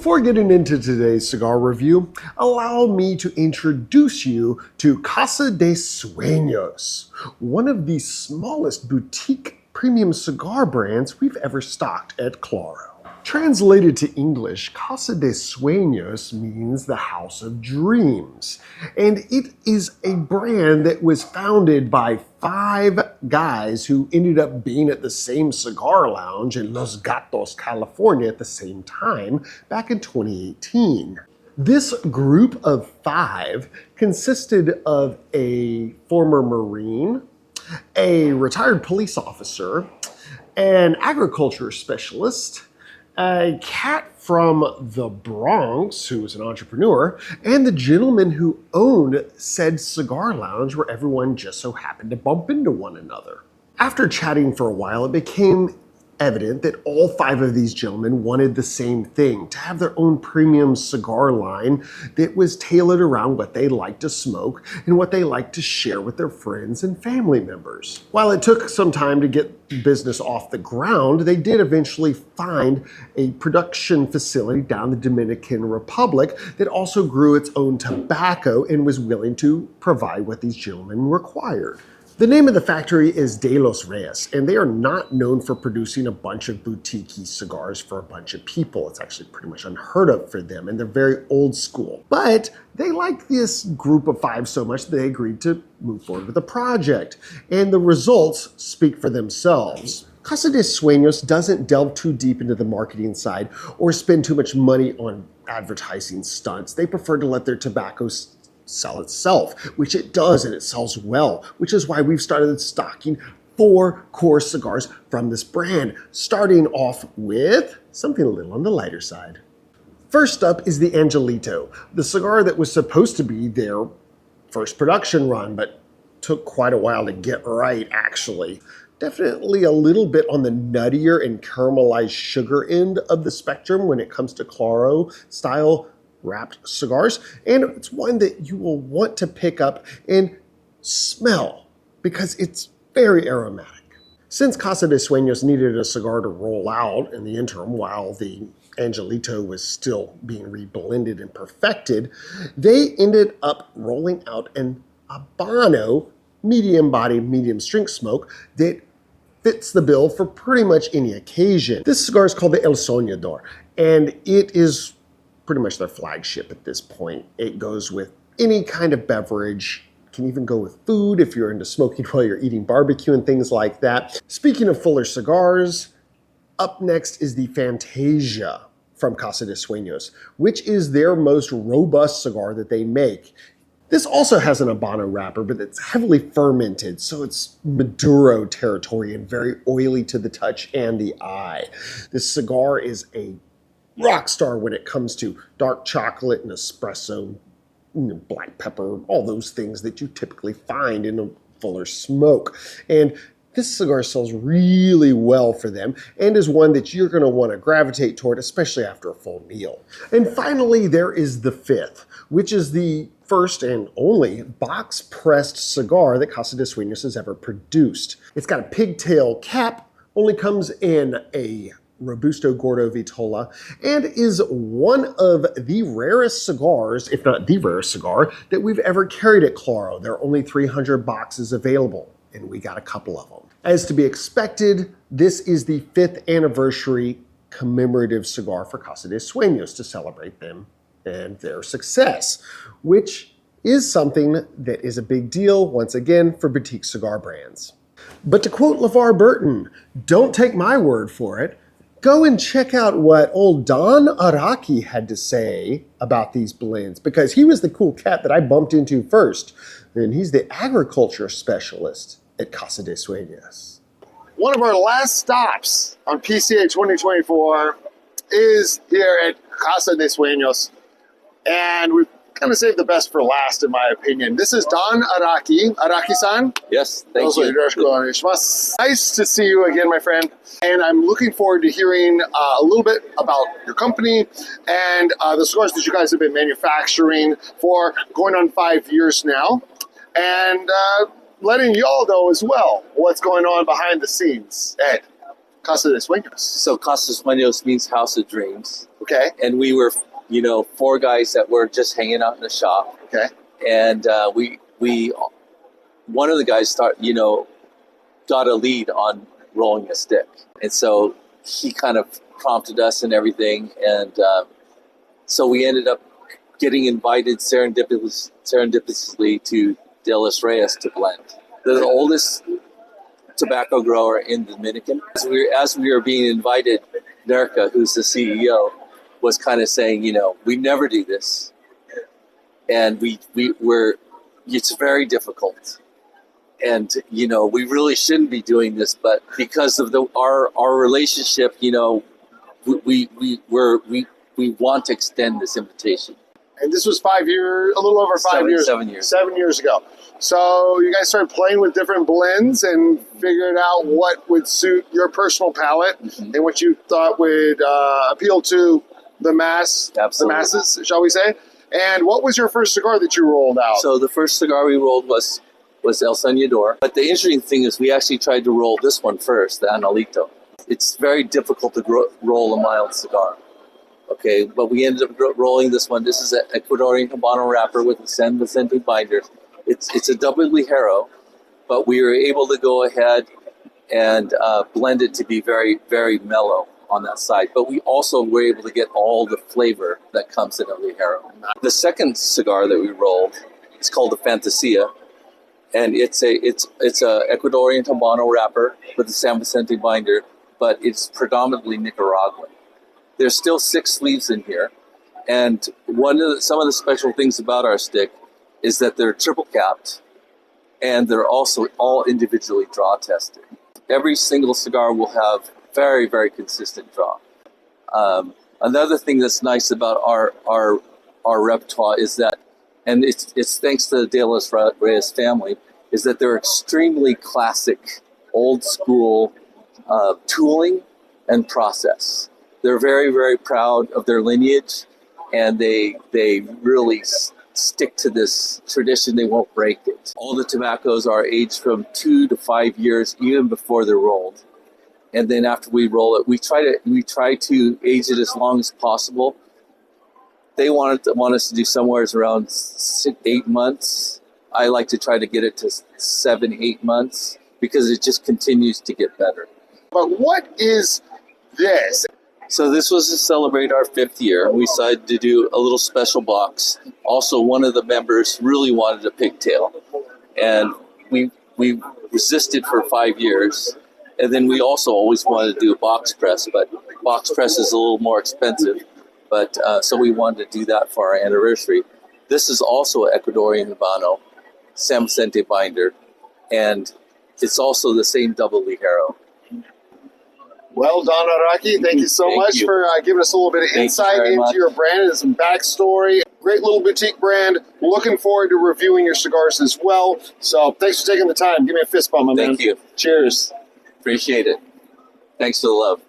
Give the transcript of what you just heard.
Before getting into today's cigar review, allow me to introduce you to Casa de Sueños, one of the smallest boutique premium cigar brands we've ever stocked at Claro. Translated to English, Casa de Sueños means the House of Dreams, and it is a brand that was founded by 5 guys who ended up being at the same cigar lounge in Los Gatos, California at the same time back in 2018. This group of 5 consisted of a former Marine, a retired police officer, an agriculture specialist, a cat from the Bronx who was an entrepreneur, and the gentleman who owned said cigar lounge where everyone just so happened to bump into one another. After chatting for a while, it became evident that all 5 of these gentlemen wanted the same thing, to have their own premium cigar line that was tailored around what they like to smoke and what they like to share with their friends and family members. While it took some time to get business off the ground, they did eventually find a production facility down the Dominican Republic that also grew its own tobacco and was willing to provide what these gentlemen required. The name of the factory is De Los Reyes, and they are not known for producing a bunch of boutique cigars for a bunch of people. It's actually pretty much unheard of for them, and they're very old school. But they liked this group of 5 so much that they agreed to move forward with the project, and the results speak for themselves. Casa de Sueños doesn't delve too deep into the marketing side or spend too much money on advertising stunts. They prefer to let their tobacco sell itself, which it does, and it sells well, which is why we've started stocking 4 core cigars from this brand, starting off with something a little on the lighter side. First up is the Angelito, the cigar that was supposed to be their first production run, but took quite a while to get right, actually. Definitely a little bit on the nuttier and caramelized sugar end of the spectrum when it comes to Claro style wrapped cigars, and it's one that you will want to pick up and smell because it's very aromatic. Since Casa de Sueños needed a cigar to roll out in the interim while the Angelito was still being reblended and perfected, they ended up rolling out an Habano medium body, medium strength smoke that fits the bill for pretty much any occasion. This cigar is called the El Soñador, and it is pretty much their flagship at this point. It goes with any kind of beverage, can even go with food if you're into smoking while you're eating barbecue and things like that. Speaking of fuller cigars, up next is the Fantasia from Casa de Sueños, which is their most robust cigar that they make. This also has an Habano wrapper, but it's heavily fermented, so it's Maduro territory and very oily to the touch and the eye. This cigar is a rock star when it comes to dark chocolate and espresso, black pepper, all those things that you typically find in a fuller smoke. And this cigar sells really well for them and is one that you're going to want to gravitate toward, especially after a full meal. And finally, there is the 5th, which is the first and only box-pressed cigar that Casa de Sueños has ever produced. It's got a pigtail cap, only comes in a Robusto Gordo Vitola, and is one of the rarest cigars, if not the rarest cigar, that we've ever carried at Claro. There are only 300 boxes available, and we got a couple of them. As to be expected, this is the 5th anniversary commemorative cigar for Casa de Sueños to celebrate them and their success, which is something that is a big deal, once again, for boutique cigar brands. But to quote LeVar Burton, don't take my word for it. Go and check out what old Don Araki had to say about these blends, because he was the cool cat that I bumped into first, and he's the agriculture specialist at Casa de Sueños. One of our last stops on PCA 2024 is here at Casa de Sueños, and we've kind of saved the best for last, in my opinion. This is Don Araki. Araki-san? Yes, thank you. Nice to see you again, my friend. And I'm looking forward to hearing a little bit about your company and the cigars that you guys have been manufacturing for going on 5 years now. And letting y'all know as well what's going on behind the scenes. Ed. Casa de Sueños? So Casa de Sueños means House of Dreams. Okay. And we were, four guys that were just hanging out in the shop. Okay. And one of the guys got a lead on rolling a stick. And so he kind of prompted us and everything. And so we ended up getting invited serendipitously to De Los Reyes to blend. They're the oldest tobacco grower in the Dominican. As we were being invited, Nerka, who's the CEO, was kind of saying, we never do this. And it's very difficult. And, we really shouldn't be doing this, but because of our relationship, we want to extend this invitation. And this was a little over 5 years. 7 years. 7 years ago. So you guys started playing with different blends and figured out what would suit your personal palate and what you thought would appeal to the masses, shall we say. And what was your first cigar that you rolled out? So the first cigar we rolled was El Soñador. But the interesting thing is we actually tried to roll this one first, the Analito. It's very difficult to roll a mild cigar. Okay, but we ended up rolling this one. This is an Ecuadorian Habano wrapper with a San Vicente binder. It's a double ligero, but we were able to go ahead and blend it to be very, very mellow on that side. But we also were able to get all the flavor that comes in a ligero. The second cigar that we rolled is called the Fantasia, and it's a Ecuadorian Habano wrapper with a San Vicente binder, but it's predominantly Nicaraguan. There's still 6 sleeves in here, and some of the special things about our stick is that they're triple capped, and they're also all individually draw tested. Every single cigar will have very, very consistent draw. Another thing that's nice about our repertoire is that, and it's thanks to the De Los Reyes family, is that they're extremely classic, old school tooling and process. They're very, very proud of their lineage, and they really stick to this tradition. They won't break it. All the tobaccos are aged from 2 to 5 years, even before they're rolled. And then after we roll it, we try to age it as long as possible. They want us to do somewhere around 8 months. I like to try to get it to 7-8 months because it just continues to get better. But what is this? So this was to celebrate our 5th year. We decided to do a little special box. Also, one of the members really wanted a pigtail, and we resisted for 5 years. And then we also always wanted to do a box press, but box press is a little more expensive. But so we wanted to do that for our anniversary. This is also an Ecuadorian Habano, San Vicente binder, and it's also the same double ligero. Well, Don Araki, thank you so much for giving us a little bit of insight into your brand and some backstory. Great little boutique brand. Looking forward to reviewing your cigars as well. So thanks for taking the time. Give me a fist bump, my man. Thank you. Cheers. Appreciate it. Thanks for the love.